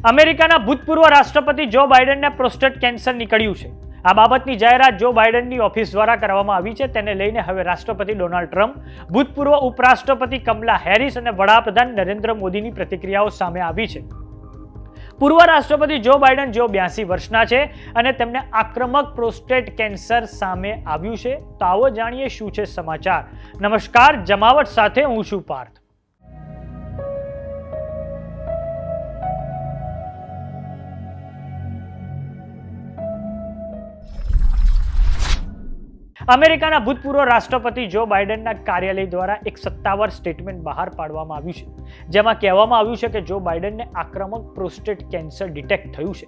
અમેરિકાના ભૂતપૂર્વ રાષ્ટ્રપતિ જો બાઇડનને પ્રોસ્ટેટ કેન્સર નીકળ્યું છે. આ બાબતની જાહેરાત જો બાઇડનની ઓફિસ દ્વારા કરવામાં આવી છે. તેને લઈને હવે રાષ્ટ્રપતિ ડોનાલ્ડ ટ્રમ્પ, ભૂતપૂર્વ ઉપરાષ્ટ્રપતિ કમલા હેરિસ અને વડાપ્રધાન નરેન્દ્ર મોદીની પ્રતિક્રિયાઓ સામે આવી છે. પૂર્વ રાષ્ટ્રપતિ જો બાઇડન, જેઓ 82 વર્ષના છે અને તેમને આક્રમક પ્રોસ્ટેટ કેન્સર સામે આવ્યું છે. તો આવો જાણીએ શું છે સમાચાર. નમસ્કાર, જમાવટ સાથે હું છું પાર્થ. અમેરિકાના ભૂતપૂર્વ રાષ્ટ્રપતિ જો બાઇડનના કાર્યાલય દ્વારા એક સત્તાવાર સ્ટેટમેન્ટ બહાર પાડવામાં આવ્યું છે, જેમાં કહેવામાં આવ્યું છે કે જો બાઇડનને આક્રમક પ્રોસ્ટેટ કેન્સર ડિટેક્ટ થયું છે.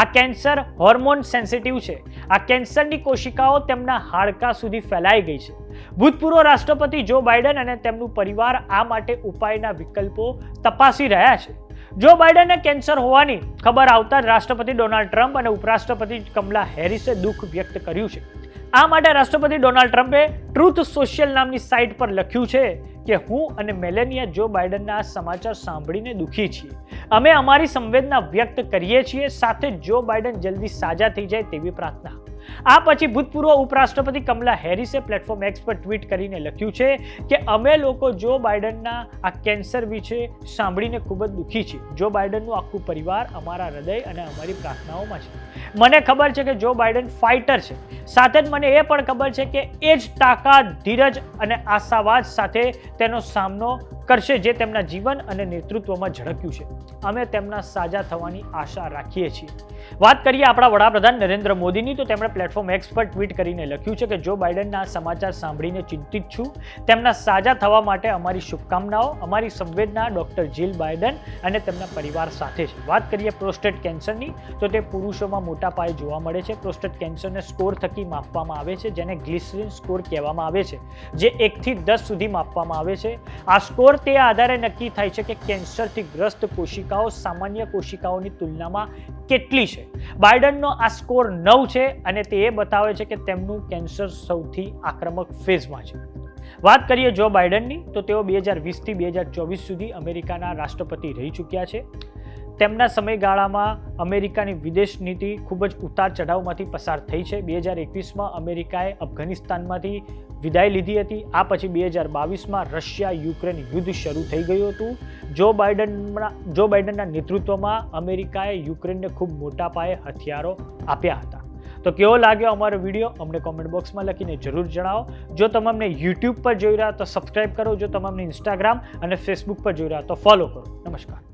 આ કેન્સર હોર્મોન સેન્સિટિવ છે. આ કેન્સરની કોશિકાઓ તેમના હાડકાં સુધી ફેલાઈ ગઈ છે. ભૂતપૂર્વ રાષ્ટ્રપતિ જો બાઇડન અને તેમનું પરિવાર આ માટે ઉપાયના વિકલ્પો તપાસી રહ્યા છે. જો બાઇડનને કેન્સર હોવાની ખબર આવતા જ રાષ્ટ્રપતિ ડોનાલ્ડ ટ્રમ્પ અને ઉપરાષ્ટ્રપતિ કમલા હેરિસે દુઃખ વ્યક્ત કર્યું છે. આ માટે રાષ્ટ્રપતિ ડોનાલ્ડ ટ્રમ્પે ટ્રુથ સોશિયલ નામની સાઇટ પર લખ્યું છે કે હું અને મેલેનિયા જો બાઇડનના આ સમાચાર સાંભળીને દુઃખી છીએ. અમે અમારી સંવેદના વ્યક્ત કરીએ છીએ, સાથે જો બાઇડન જલ્દી સાજા થઈ જાય તેવી પ્રાર્થના. આ પછી ભૂતપૂર્વ ઉપરાષ્ટ્રપતિ કમલા હેરિસે પ્લેટફોર્મ એક્સ પર ટ્વીટ કરીને લખ્યું છે કે અમે લોકો જો બાઇડનના આ કેન્સર વિશે સાંભળીને ખૂબ જ દુઃખી છીએ. જો બાઇડનનું આખું પરિવાર અમારા હૃદય અને અમારી પ્રાર્થનાઓમાં છે. મને ખબર છે કે જો બાઇડન ફાઇટર છે, સાથે જ મને એ પણ ખબર છે કે એ જ તાકાત, ધીરજ અને આશાવાદ સાથે તેનો સામનો કરશે જે તેમના જીવન અને નેતૃત્વમાં ઝળક્યું છે. અમે તેમના સાજા થવાની આશા રાખીએ છીએ. વાત કરીએ આપણા વડાપ્રધાન નરેન્દ્ર મોદીની, તો તેમણે પ્લેટફોર્મ એક્સ પર ટ્વીટ કરીને લખ્યું છે કે જો બાઇડનના સમાચાર સાંભળીને ચિંતિત છું. તેમના સાજા થવા માટે અમારી શુભકામનાઓ. અમારી સંવેદના ડોક્ટર જીલ બાઇડન અને તેમના પરિવાર સાથે છે. વાત કરીએ પ્રોસ્ટેટ કેન્સરની, તો તે પુરુષોમાં મોટા પાયે જોવા મળે છે. પ્રોસ્ટેટ કેન્સરને સ્કોર થકી માપવામાં આવે છે, જેને ગ્લિસરીન સ્કોર કહેવામાં આવે છે, જે 1 થી 10 સુધી માપવામાં આવે છે. આ સ્કોર તે આધારે નક્કી થાય છે કે કેન્સરથી ગ્રસ્ત કોશિકાઓ સામાન્ય કોશિકાઓની તુલનામાં કેટલી છે. બાઇડનનો આ સ્કોર 9 છે અને તે એ બતાવે છે કે તેમનું કેન્સર સૌથી આક્રમક ફેઝમાં છે. વાત કરીએ જો બાઇડનની, તો તેઓ 2020 થી 2024 સુધી અમેરિકાના રાષ્ટ્રપતિ રહી ચૂક્યા છે. તેમના સમયગાળામાં અમેરિકાની વિદેશ નીતિ ખૂબ જ ઉતાર ચઢાવમાંથી પસાર થઈ છે. 2021માં અમેરિકાએ અફઘાનિસ્તાનમાંથી વિદાય લીધી હતી. આ પછી 2022માં રશિયા યુક્રેન યુદ્ધ શરૂ થઈ ગયું હતું. જો બાઇડનના નેતૃત્વમાં અમેરિકાએ યુક્રેનને ખૂબ મોટા પાયે હથિયારો આપ્યા હતા. તો કેવો લાગ્યો અમારો વિડીયો અમને કોમેન્ટ બોક્સમાં લખીને જરૂર જણાવો. જો તમે અમને યુટ્યુબ પર જોઈ રહ્યા તો સબસ્ક્રાઇબ કરો. જો તમે અમને ઇન્સ્ટાગ્રામ અને ફેસબુક પર જોઈ રહ્યા તો ફોલો કરો. નમસ્કાર.